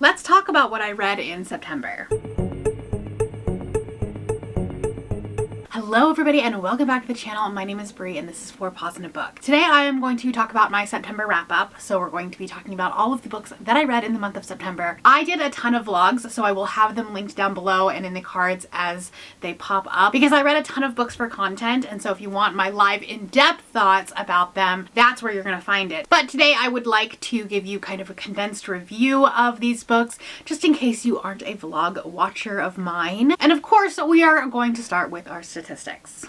Let's talk about what I read in September. Hello everybody and welcome back to the channel. My name is Brie and this is 4 Paws in a Book. Today I am going to talk about my September wrap up. So we're going to be talking about all of the books that I read in the month of September. I did a ton of vlogs, so I will have them linked down below and in the cards as they pop up because I read a ton of books for content, and so if you want my live in-depth thoughts about them, that's where you're going to find it. But today I would like to give you kind of a condensed review of these books just in case you aren't a vlog watcher of mine. And of course we are going to start with our statistics.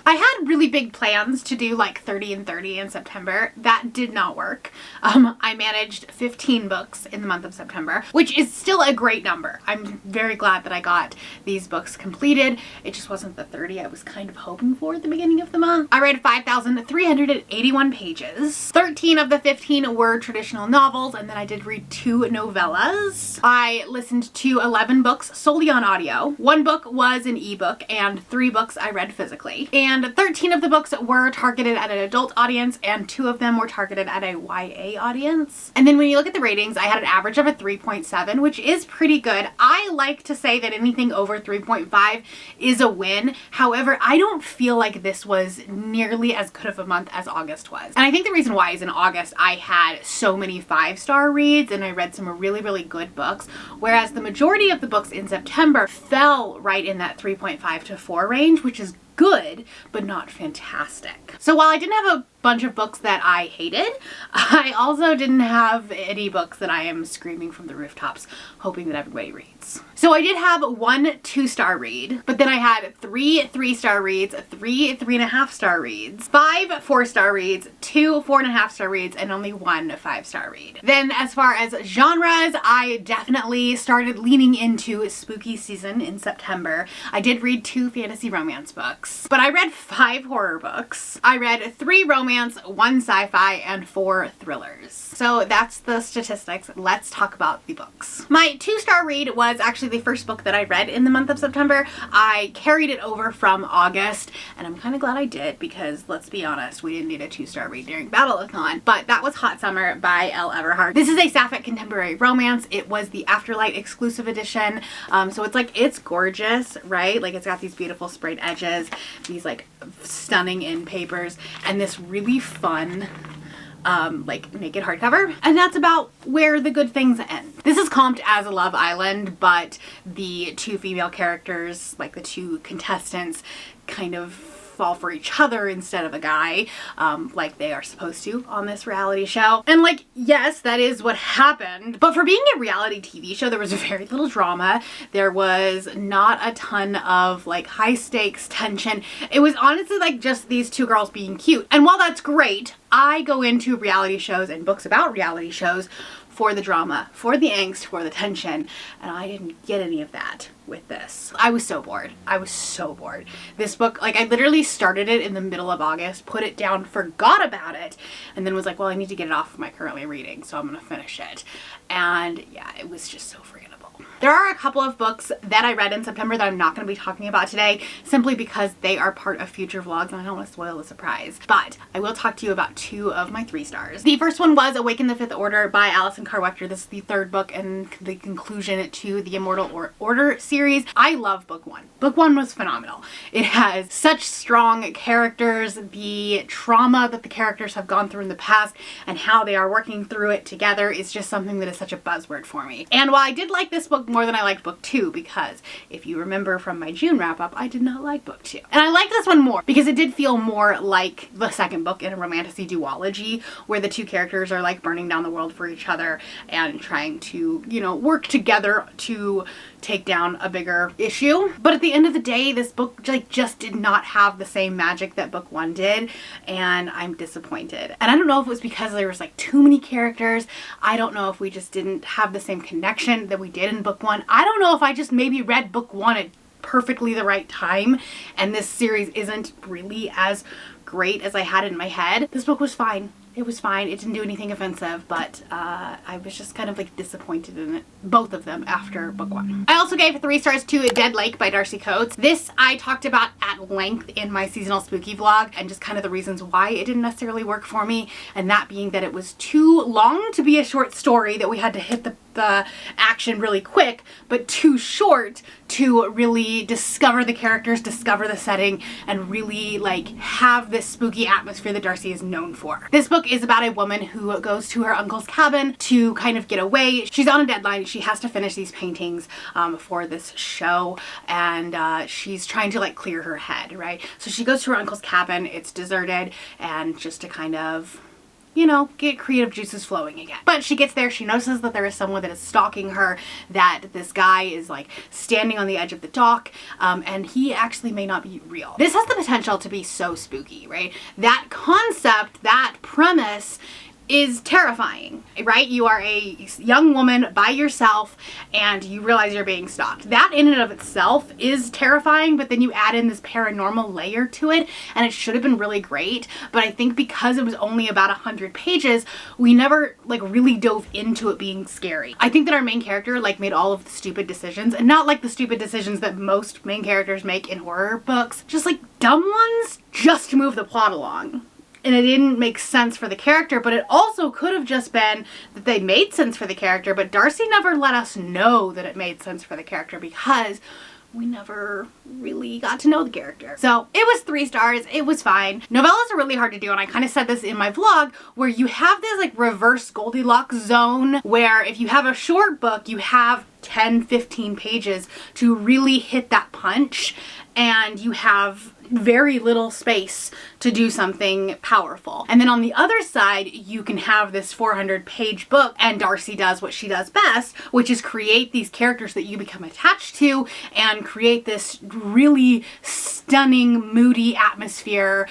I had really big plans to do like 30 and 30 in September. That did not work. I managed 15 books in the month of September, which is still a great number. I'm very glad that I got these books completed. It just wasn't the 30 I was kind of hoping for at the beginning of the month. I read 5,381 pages. 13 of the 15 were traditional novels, and then I did read 2 novellas. I listened to 11 books solely on audio. 1 book was an ebook, and 3 books I read physically. And 13 of the books were targeted at an adult audience and 2 of them were targeted at a YA audience. And then when you look at the ratings, I had an average of a 3.7, which is pretty good. I like to say that anything over 3.5 is a win. However, I don't feel like this was nearly as good of a month as August was. And I think the reason why is in August I had so many 5-star reads and I read some really, really good books, whereas the majority of the books in September fell right in that 3.5 to 4 range, which is good, but not fantastic. So while I didn't have a bunch of books that I hated, I also didn't have any books that I am screaming from the rooftops hoping that everybody reads. So I did have 1 2-star read, but then I had 3 3-star reads, 3 3.5-star reads, 5 4-star reads, 2 4.5-star reads, and only 1 5-star read. Then as far as genres, I definitely started leaning into spooky season in September. I did read 2 fantasy romance books, but I read 5 horror books. I read 3 romance, 1 sci-fi, and 4 thrillers. So that's the statistics. Let's talk about the books. My 2-star read was actually the first book that I read in the month of September. I carried it over from August, and I'm kind of glad I did because let's be honest, we didn't need a 2-star read during Battle-a-thon, but that was Hot Summer by Elle Everhart. This is a sapphic contemporary romance. It was the Afterlight exclusive edition, so it's gorgeous, right? Like it's got these beautiful sprayed edges, these like stunning end papers, and this really fun like naked hardcover, and that's about where the good things end. This is comped as a Love Island, but the 2 female characters, like the 2 contestants, kind of fall for each other instead of a guy, like they are supposed to on this reality show. And like, yes, that is what happened, but for being a reality TV show, there was very little drama. There was not a ton of like high stakes tension. It was honestly like just these 2 girls being cute. And while that's great, I go into reality shows and books about reality shows for the drama, for the angst, for the tension, and I didn't get any of that with this. I was so bored. I was so bored. This book, like I literally started it in the middle of August, put it down, forgot about it, and then was like, well, I need to get it off of my currently reading, so I'm gonna finish it. And yeah, it was just so forgettable. There are a couple of books that I read in September that I'm not going to be talking about today simply because they are part of future vlogs and I don't want to spoil the surprise. But I will talk to you about 2 of my 3 stars. The first one was Awaken the Fifth Order by Alison Carr-Wechter. This is the 3rd book and the conclusion to the Immortal Order series. I love book 1. Book 1 was phenomenal. It has such strong characters. The trauma that the characters have gone through in the past and how they are working through it together is just something that is such a buzzword for me. And while I did like this book more than I liked book 2, because if you remember from my June wrap up, I did not like book 2. And I liked this one more because it did feel more like the 2nd book in a Romantasy duology where the 2 characters are like burning down the world for each other and trying to, you know, work together to take down a bigger issue. But at the end of the day, this book like just did not have the same magic that book 1 did, and I'm disappointed. And I don't know if it was because there was like too many characters. I don't know if we just didn't have the same connection that we did in book 1. I don't know if I just maybe read book 1 at perfectly the right time and this series isn't really as great as I had in my head. This book was fine. It was fine. It didn't do anything offensive, but I was just kind of like disappointed in it, both of them, after book 1. I also gave 3 stars to Dead Lake by Darcy Coates. This I talked about at length in my seasonal spooky vlog, and just kind of the reasons why it didn't necessarily work for me, and that being that it was too long to be a short story, that we had to hit the action really quick, but too short to really discover the characters, discover the setting, and really like have this spooky atmosphere that Darcy is known for. This book is about a woman who goes to her uncle's cabin to kind of get away. She's on a deadline. She has to finish these paintings for this show, and she's trying to like clear her head, right? So she goes to her uncle's cabin. It's deserted, and just to kind of, you know, get creative juices flowing again. But she gets there, she notices that there is someone that is stalking her, that this guy is like standing on the edge of the dock, and he actually may not be real. This has the potential to be so spooky, right? That concept, that premise is terrifying, right? You are a young woman by yourself and you realize you're being stalked. That in and of itself is terrifying, but then you add in this paranormal layer to it, and it should have been really great. But I think because it was only about 100 pages, we never like really dove into it being scary. I think that our main character like made all of the stupid decisions, and not like the stupid decisions that most main characters make in horror books, just like dumb ones just to move the plot along. And it didn't make sense for the character, but it also could have just been that they made sense for the character, but Darcy never let us know that it made sense for the character because we never really got to know the character. So it was 3 stars. It was fine. Novellas are really hard to do, and I kind of said this in my vlog, where you have this like reverse Goldilocks zone where if you have a short book, you have 10, 15 pages to really hit that punch, and you have very little space to do something powerful. And then on the other side, you can have this 400-page book, and Darcy does what she does best, which is create these characters that you become attached to and create this really stunning, moody atmosphere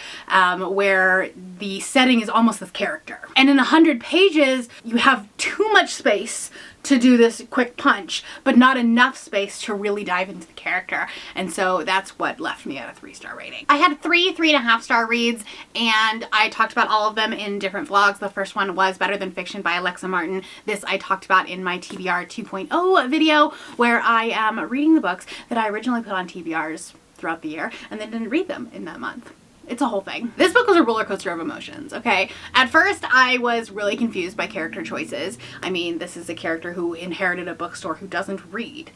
where the setting is almost this character. And in 100 pages, you have too much space to do this quick punch, but not enough space to really dive into the character. And so that's what left me at a 3-star rating. I had 3 3.5-star reads, and I talked about all of them in different vlogs. The first one was Better Than Fiction by Alexa Martin. This I talked about in my TBR 2.0 video, where I am reading the books that I originally put on TBRs throughout the year and then didn't read them in that month. It's a whole thing. This book was a roller coaster of emotions, okay? At first, I was really confused by character choices. I mean, this is a character who inherited a bookstore who doesn't read.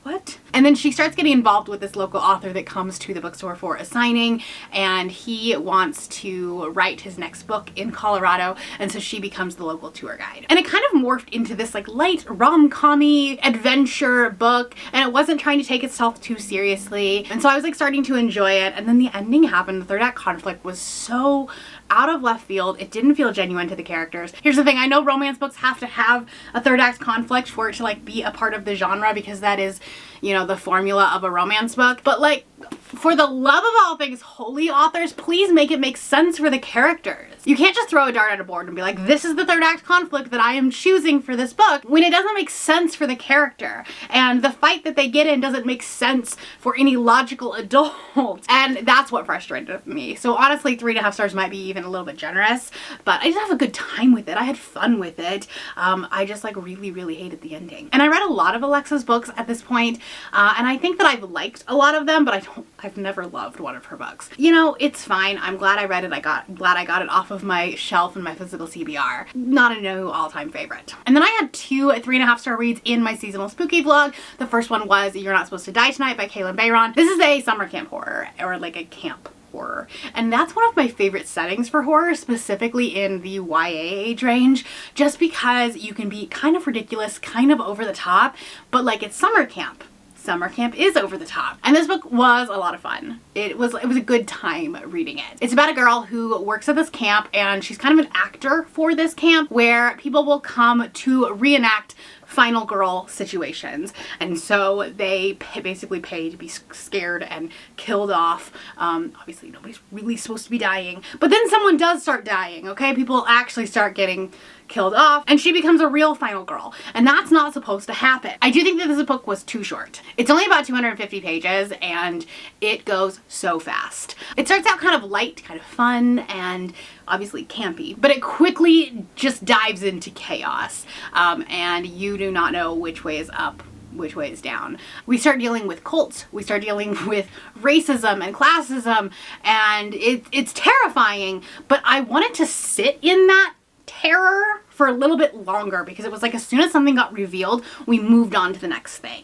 What? And then she starts getting involved with this local author that comes to the bookstore for a signing, and he wants to write his next book in Colorado, and so she becomes the local tour guide. And it kind of morphed into this like light rom-com-y adventure book, and it wasn't trying to take itself too seriously. And so I was like starting to enjoy it, and then the ending happened. The third act conflict was so out of left field. It didn't feel genuine to the characters. Here's the thing, I know romance books have to have a third act conflict for it to like be a part of the genre, because that is, you know, the formula of a romance book. But like, for the love of all things holy, authors, please make it make sense for the characters. You can't just throw a dart at a board and be like, this is the third act conflict that I am choosing for this book, when it doesn't make sense for the character. And the fight that they get in doesn't make sense for any logical adult. And that's what frustrated me. So honestly, 3.5 stars might be even a little bit generous, but I did have a good time with it. I had fun with it. I just like really, really hated the ending. And I read a lot of Alexa's books at this point, and I think that I've liked a lot of them, but I've never loved one of her books. You know, it's fine. I'm glad I read it. Glad I got it off of my shelf in my physical CBR. Not a new all-time favorite. And then I had 2 3.5-star reads in my seasonal spooky vlog. The first one was You're Not Supposed to Die Tonight by Kaylin Bayron. This is a summer camp horror, or like a camp horror. And that's one of my favorite settings for horror, specifically in the YA age range, just because you can be kind of ridiculous, kind of over the top, but like it's summer camp. Summer camp is over the top. And this book was a lot of fun. It was a good time reading it. It's about a girl who works at this camp, and she's kind of an actor for this camp, where people will come to reenact final girl situations. And so they basically pay to be scared and killed off. Obviously nobody's really supposed to be dying, but then someone does start dying, okay? People actually start getting killed off, and she becomes a real final girl, and that's not supposed to happen. I do think that this book was too short. It's only about 250 pages, and it goes so fast. It starts out kind of light, kind of fun, and obviously campy, but it quickly just dives into chaos, and you do not know which way is up, which way is down. We start dealing with cults, we start dealing with racism and classism, and it's terrifying, but I wanted to sit in that terror for a little bit longer, because it was like as soon as something got revealed, we moved on to the next thing.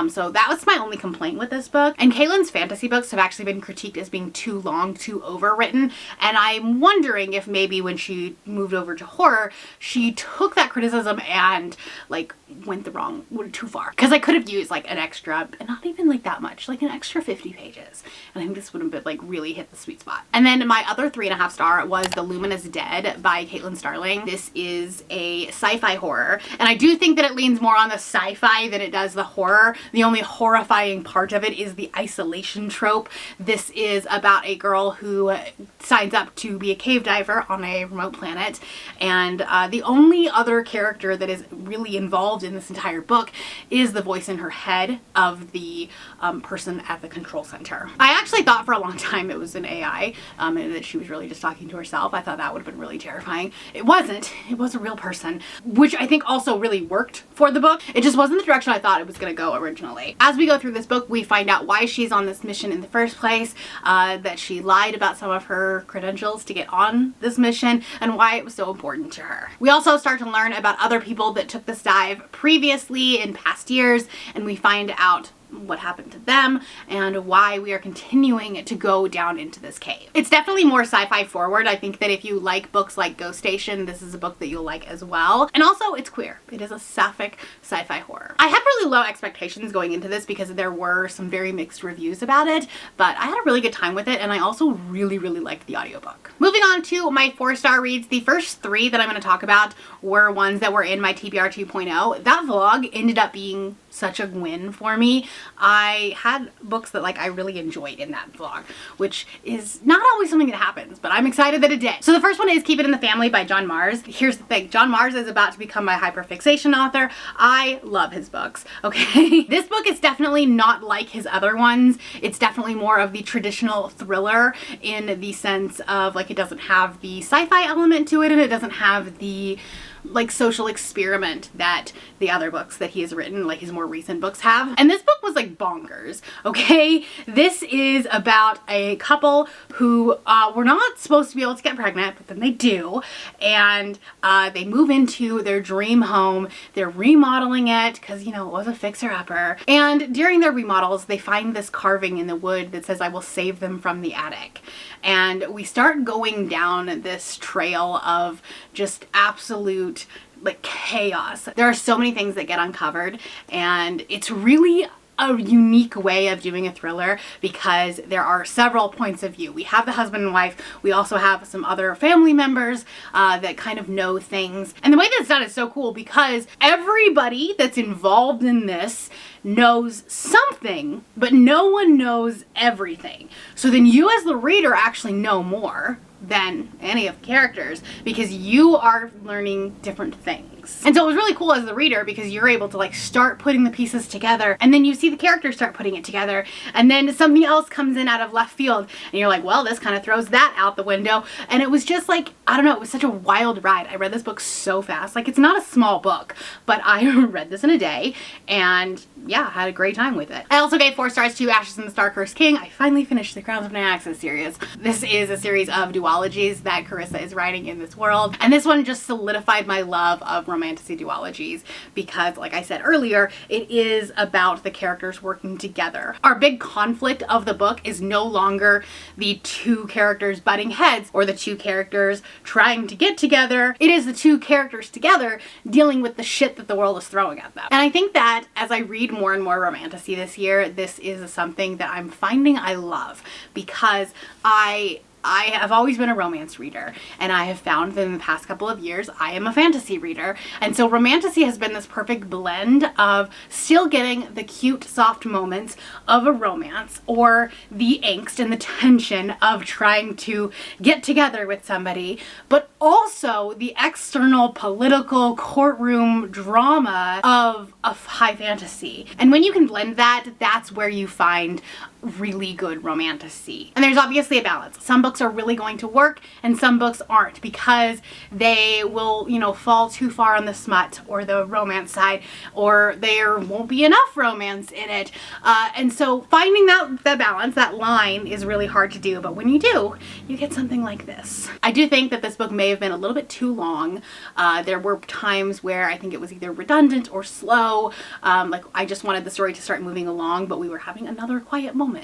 So that was my only complaint with this book. And Caitlin's fantasy books have actually been critiqued as being too long, too overwritten, and I'm wondering if maybe when she moved over to horror, she took that criticism and like went too far. Because I could have used like an extra, and not even like that much, like an extra 50 pages. And I think this would have been like really hit the sweet spot. And then my other 3.5 star was The Luminous Dead by Caitlin Starling. This is a sci-fi horror, and I do think that it leans more on the sci-fi than it does the horror. The only horrifying part of it is the isolation trope. This is about a girl who signs up to be a cave diver on a remote planet, and the only other character that is really involved in this entire book is the voice in her head of the person at the control center. I actually thought for a long time it was an AI, and that she was really just talking to herself. I thought that would have been really terrifying. It wasn't. It was a real person, which I think also really worked for the book. It just wasn't the direction I thought it was going to go originally. As we go through this book, we find out why she's on this mission in the first place, that she lied about some of her credentials to get on this mission, and why it was so important to her. We also start to learn about other people that took this dive previously in past years, and we find out what happened to them and why we are continuing to go down into this cave. It's definitely more sci-fi forward. I think that if you like books like Ghost Station, this is a book that you'll like as well. And also it's queer. It is a sapphic sci-fi horror. I had really low expectations going into this because there were some very mixed reviews about it, but I had a really good time with it, and I also really liked the audiobook. Moving on to my 4-star reads, the first 3 that I'm going to talk about were ones that were in my TBR 2.0. That vlog ended up being such a win for me. I had books that like I really enjoyed in that vlog, which is not always something that happens, but I'm excited that it did. So the first one is Keep It in the Family by John Mars. Here's the thing, John Mars is about to become my hyperfixation author. I love his books, okay? This book is definitely not like his other ones. It's definitely more of the traditional thriller in the sense of like it doesn't have the sci-fi element to it, and it doesn't have the like social experiment that the other books that he has written, like his more recent books, have. And this book was like bonkers, okay? This is about a couple who were not supposed to be able to get pregnant, but then they do, and they move into their dream home. They're remodeling it because, you know, it was a fixer-upper, and during their remodels they find this carving in the wood that says, "I will save them from the attic." And we start going down this trail of just absolute like chaos. There are so many things that get uncovered, and it's really a unique way of doing a thriller because there are several points of view. We have the husband and wife. We also have some other family members that kind of know things. And the way that's done is so cool because everybody that's involved in this knows something, but no one knows everything. So then you as the reader actually know more than any of the characters because you are learning different things. And so it was really cool as the reader because you're able to like start putting the pieces together, and then you see the characters start putting it together, and then something else comes in out of left field and you're like, well, this kind of throws that out the window. And it was just like, I don't know, it was such a wild ride. I read this book so fast. Like, it's not a small book, but I read this in a day, and yeah, had a great time with it. I also gave 4 stars to Ashes in the Star-Cursed King. I finally finished the Crowns of Nyaxis series. This is a series of duologies that Carissa is writing in this world, and this one just solidified my love of Romantasy duologies because, like I said earlier, it is about the characters working together. Our big conflict of the book is no longer the 2 characters butting heads or the 2 characters trying to get together. It is the 2 characters together dealing with the shit that the world is throwing at them. And I think that as I read more and more Romantasy this year, this is something that I'm finding I love because I I have always been a romance reader, and I have found that in the past couple of years I am a fantasy reader. And so Romantasy has been this perfect blend of still getting the cute, soft moments of a romance, or the angst and the tension of trying to get together with somebody, but also the external political courtroom drama of high fantasy. And when you can blend that, that's where you find really good romantasy. And there's obviously a balance. Some books are really going to work and some books aren't, because they will, you know, fall too far on the smut or the romance side, or there won't be enough romance in it. And so finding that balance, that line, is really hard to do, but when you do, you get something like this. I do think that this book may have been a little bit too long. There were times where I think it was either redundant or slow. Like I just wanted the story to start moving along, but we were having another quiet moment.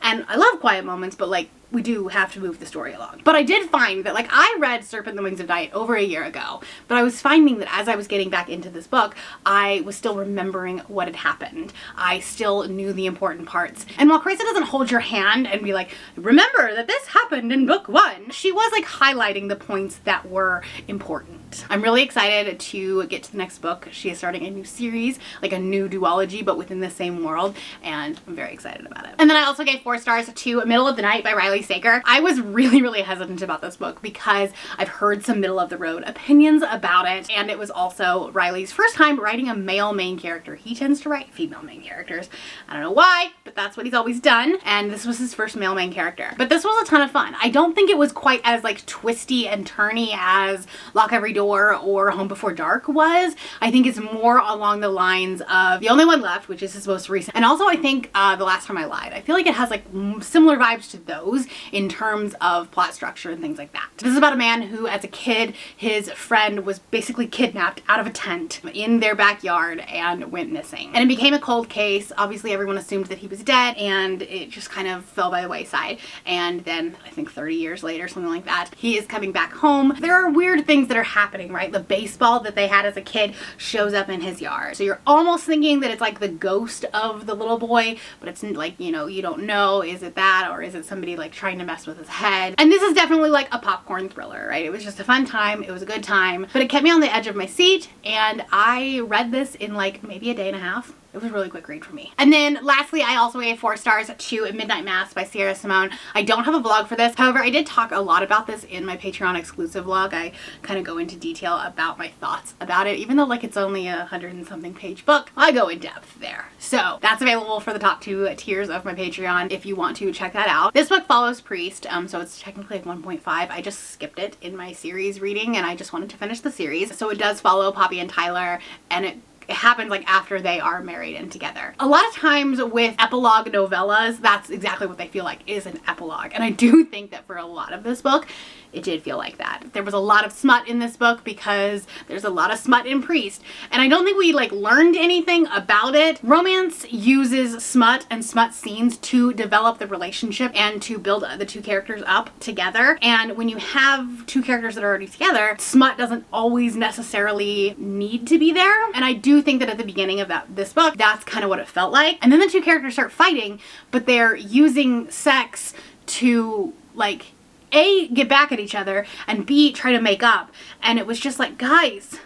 And I love quiet moments, but like, we do have to move the story along. But I did find that, like, I read Serpent and the Wings of Night over a year ago, but I was finding that as I was getting back into this book, I was still remembering what had happened. I still knew the important parts. And while Carissa doesn't hold your hand and be like, remember that this happened in book 1, she was like highlighting the points that were important. I'm really excited to get to the next book. She is starting a new series, like a new duology, but within the same world, and I'm very excited about it. And then I also gave 4 stars to Middle of the Night by Riley Sager. I was really hesitant about this book because I've heard some middle of the road opinions about it, and it was also Riley's first time writing a male main character. He tends to write female main characters. I don't know why, but that's what he's always done, and this was his first male main character. But this was a ton of fun. I don't think it was quite as like twisty and turny as Lock Every Door or Home Before Dark was. I think it's more along the lines of The Only One Left, which is his most recent, and also I think The Last Time I Lied. I feel like it has like similar vibes to those in terms of plot structure and things like that. This is about a man who, as a kid, his friend was basically kidnapped out of a tent in their backyard and went missing. And it became a cold case. Obviously everyone assumed that he was dead, and it just kind of fell by the wayside. And then I think 30 years later, something like that, he is coming back home. There are weird things that are happening, right? The baseball that they had as a kid shows up in his yard. So you're almost thinking that it's like the ghost of the little boy, but it's like, you know, you don't know, is it that, or is it somebody like trying to mess with his head? And this is definitely like a popcorn thriller, right? It was just a fun time. It was a good time, but it kept me on the edge of my seat, and I read this in like maybe a day and a half. It was a really quick read for me. And then lastly, I also gave 4 stars to Midnight Mass by Sierra Simone. I don't have a vlog for this. However, I did talk a lot about this in my Patreon exclusive vlog. I kind of go into detail about my thoughts about it. Even though like it's only a 100 and something page book, I go in depth there. So that's available for the top 2 tiers of my Patreon if you want to check that out. This book follows Priest, so it's technically like 1.5. I just skipped it in my series reading, and I just wanted to finish the series. So it does follow Poppy and Tyler, and it happens like after they are married and together. A lot of times with epilogue novellas, that's exactly what they feel like, is an epilogue. And I do think that for a lot of this book, it did feel like that. There was a lot of smut in this book because there's a lot of smut in Priest. And I don't think we like learned anything about it. Romance uses smut and smut scenes to develop the relationship and to build the 2 characters up together. And when you have 2 characters that are already together, smut doesn't always necessarily need to be there. And I do think that at the beginning of this book, that's kind of what it felt like. And then the 2 characters start fighting, but they're using sex to like A, get back at each other, and B, try to make up. And it was just like, guys,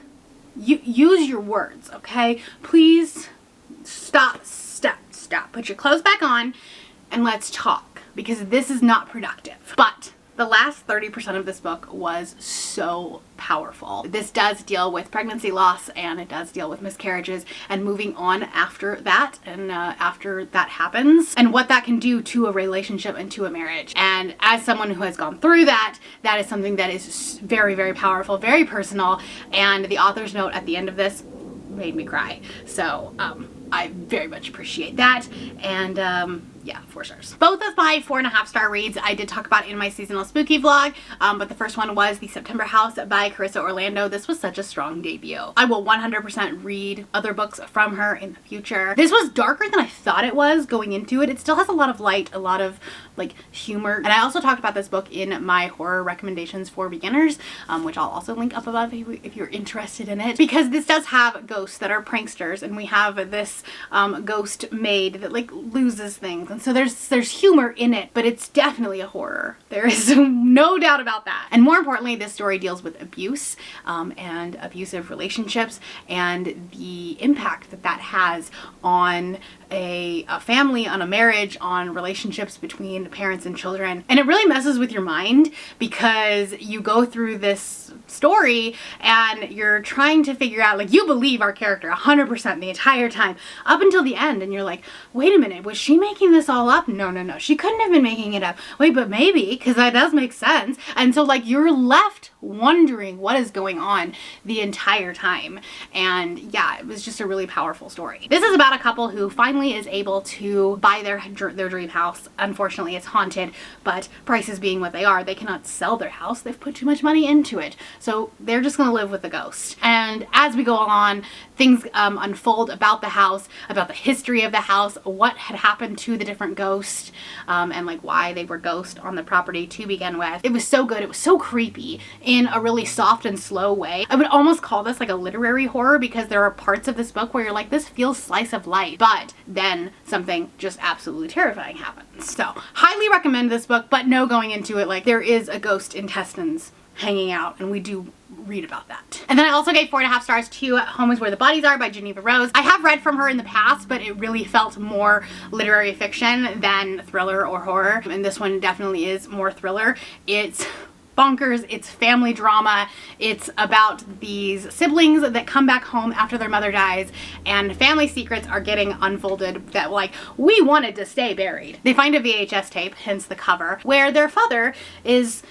use your words, okay? Please stop. Put your clothes back on and let's talk, because this is not productive. But the last 30% of this book was so powerful. This does deal with pregnancy loss, and it does deal with miscarriages and moving on after that, and after that happens, and what that can do to a relationship and to a marriage. And as someone who has gone through that, that is something that is very powerful, very personal, and the author's note at the end of this made me cry. So I very much appreciate that. And yeah, 4 stars. Both of my 4.5 star reads I did talk about in my seasonal spooky vlog, but the first one was The September House by Carissa Orlando. This was such a strong debut. I will 100% read other books from her in the future. This was darker than I thought it was going into it. It still has a lot of light, a lot of like humor. And I also talked about this book in my horror recommendations for beginners, which I'll also link up above if you're interested in it, because this does have ghosts that are pranksters, and we have this ghost maid that like loses things and And so there's humor in it, but it's definitely a horror. There is no doubt about that. And more importantly, this story deals with abuse and abusive relationships and the impact that that has on a family, on a marriage, on relationships between parents and children. And it really messes with your mind because you go through this story and you're trying to figure out, like, you believe our character 100% the entire time up until the end, and you're like, wait a minute, was she making this all up? No, she couldn't have been making it up. Wait, but maybe, because that does make sense. And so, like, you're left wondering what is going on the entire time. And yeah, it was just a really powerful story. This is about a couple who finally is able to buy their dream house. Unfortunately, it's haunted, but prices being what they are, they cannot sell their house. They've put too much money into it. So they're just gonna live with the ghost. And as we go along, things unfold about the house, about the history of the house, what had happened to the different ghosts, and like why they were ghosts on the property to begin with. It was so good. It was so creepy in a really soft and slow way. I would almost call this like a literary horror because there are parts of this book where you're like, this feels slice of life, but then something just absolutely terrifying happens. So highly recommend this book, but no going into it like there is a ghost intestines hanging out, and we do read about that. And then I also gave 4.5 stars to Home is Where the Bodies Are by Geneva Rose. I have read from her in the past, but it really felt more literary fiction than thriller or horror, and this one definitely is more thriller. It's bonkers, it's family drama, it's about these siblings that come back home after their mother dies, and family secrets are getting unfolded that, like, we wanted to stay buried. They find a VHS tape, hence the cover, where their father is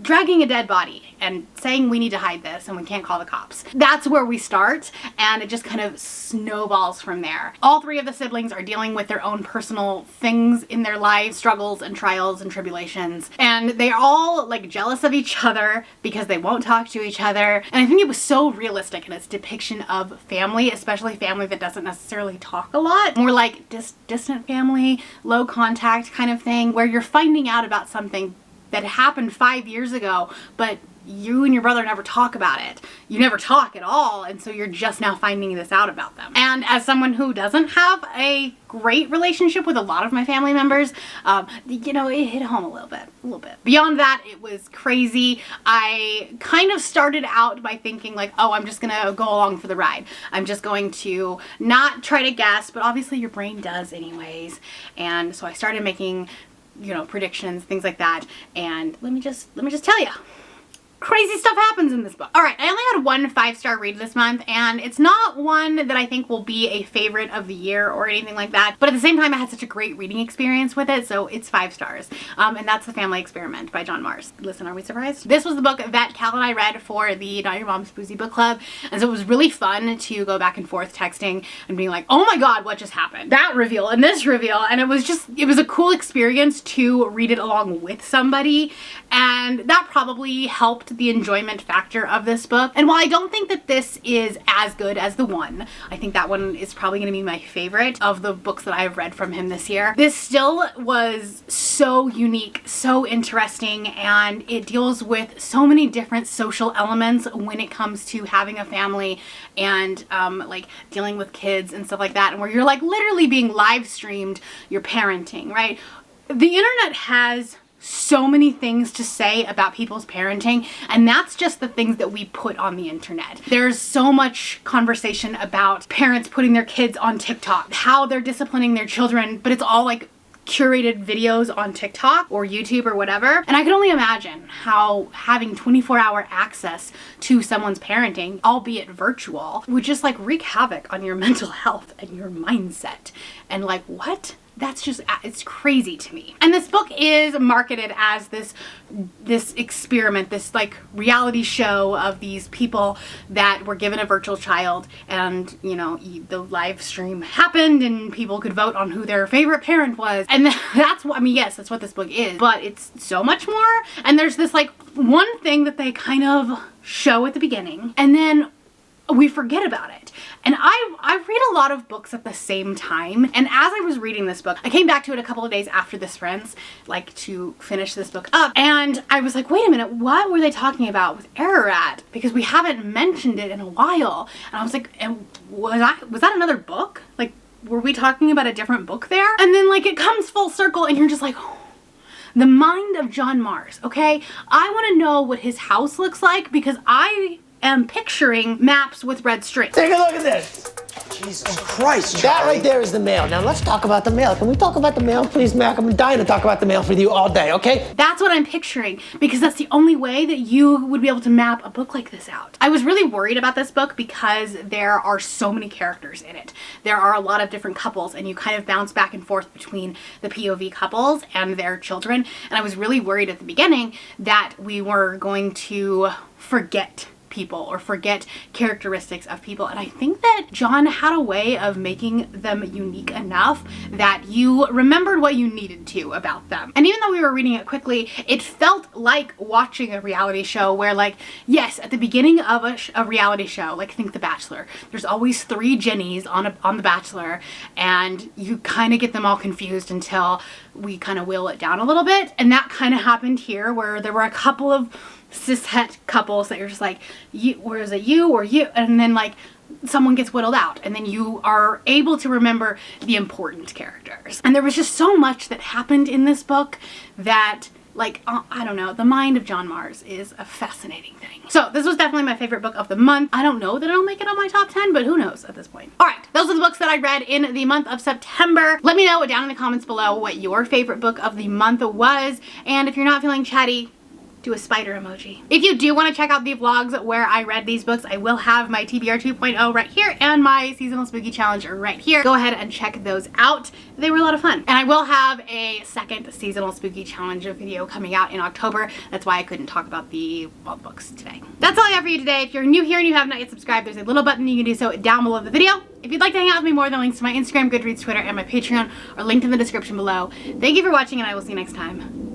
dragging a dead body and saying we need to hide this and we can't call the cops. That's where we start, and it just kind of snowballs from there. All three of the siblings are dealing with their own personal things in their lives, struggles and trials and tribulations, and they're all like jealous of each other because they won't talk to each other. And I think it was so realistic in its depiction of family, especially family that doesn't necessarily talk a lot, more like distant family, low contact kind of thing, where you're finding out about something that happened 5 years ago, but you and your brother never talk about it. You never talk at all, and so you're just now finding this out about them. And as someone who doesn't have a great relationship with a lot of my family members, you know, it hit home a little bit. Beyond that, it was crazy. I kind of started out by thinking like, oh, I'm just gonna go along for the ride. I'm just going to not try to guess, but obviously your brain does anyways. And so I started making, you know, predictions, things like that. And let me just tell you, crazy stuff happens in this book. All right, I only had one 5-star read this month, and it's not one that I think will be a favorite of the year or anything like that, but at the same time I had such a great reading experience with it, so it's 5 stars. And that's The Family Experiment by John Mars. Listen, are we surprised? This was the book that Cal and I read for the Not Your Mom's Boozy Book Club, and so it was really fun to go back and forth texting and being like, oh my god, what just happened? That reveal and this reveal, and it was a cool experience to read it along with somebody, and that probably helped the enjoyment factor of this book. And while I don't think that this is as good as the one, I think that one is probably going to be my favorite of the books that I've read from him this year, this still was so unique, so interesting, and it deals with so many different social elements when it comes to having a family and like dealing with kids and stuff like that, and where you're like literally being live streamed your parenting, right? The internet has so many things to say about people's parenting, and that's just the things that we put on the internet. There's so much conversation about parents putting their kids on TikTok, how they're disciplining their children, but it's all like curated videos on TikTok or YouTube or whatever. And I can only imagine how having 24-hour access to someone's parenting, albeit virtual, would just like wreak havoc on your mental health and your mindset. And like, what? That's just, it's crazy to me. And this book is marketed as this experiment, this like reality show of these people that were given a virtual child, and you know, the live stream happened and people could vote on who their favorite parent was. And that's what, I mean, yes, that's what this book is, but it's so much more. And there's this like one thing that they kind of show at the beginning, and then we forget about it. And I read a lot of books at the same time, and as I was reading this book, I came back to it a couple of days after this, friends, like to finish this book up, and I was like, wait a minute, what were they talking about with Ararat? Because we haven't mentioned it in a while. And I was like, and was that another book? Like, were we talking about a different book there? And then like it comes full circle and you're just like, oh. The mind of John Mars, okay? I want to know what his house looks like because I am picturing maps with red strings. Take a look at this. Jesus Christ, That right there is the mail. Now let's talk about the mail. Can we talk about the mail, please, Mac? I'm dying to talk about the mail with you all day, okay? That's what I'm picturing because that's the only way that you would be able to map a book like this out. I was really worried about this book because there are so many characters in it. There are a lot of different couples and you kind of bounce back and forth between the POV couples and their children. And I was really worried at the beginning that we were going to forget people or forget characteristics of people, and I think that John had a way of making them unique enough that you remembered what you needed to about them. And even though we were reading it quickly, it felt like watching a reality show where, like, yes, at the beginning of a reality show, like think The Bachelor, there's always 3 Jennies on The Bachelor and you kind of get them all confused until we kind of wheel it down a little bit. And that kind of happened here where there were a couple of cishet couples that you're just like, where is it, you or you? And then like someone gets whittled out and then you are able to remember the important characters. And there was just so much that happened in this book that, like, I don't know, the mind of John Mars is a fascinating thing. So this was definitely my favorite book of the month. I don't know that it'll make it on my top 10, but who knows at this point. All right, those are the books that I read in the month of September. Let me know down in the comments below what your favorite book of the month was. And if you're not feeling chatty, do a spider emoji. If you do want to check out the vlogs where I read these books, I will have my TBR 2.0 right here and my seasonal spooky challenge right here. Go ahead and check those out. They were a lot of fun. And I will have a second seasonal spooky challenge video coming out in October. That's why I couldn't talk about the books today. That's all I have for you today. If you're new here and you have not yet subscribed, there's a little button you can do so down below the video. If you'd like to hang out with me more, the links to my Instagram, Goodreads, Twitter, and my Patreon are linked in the description below. Thank you for watching and I will see you next time.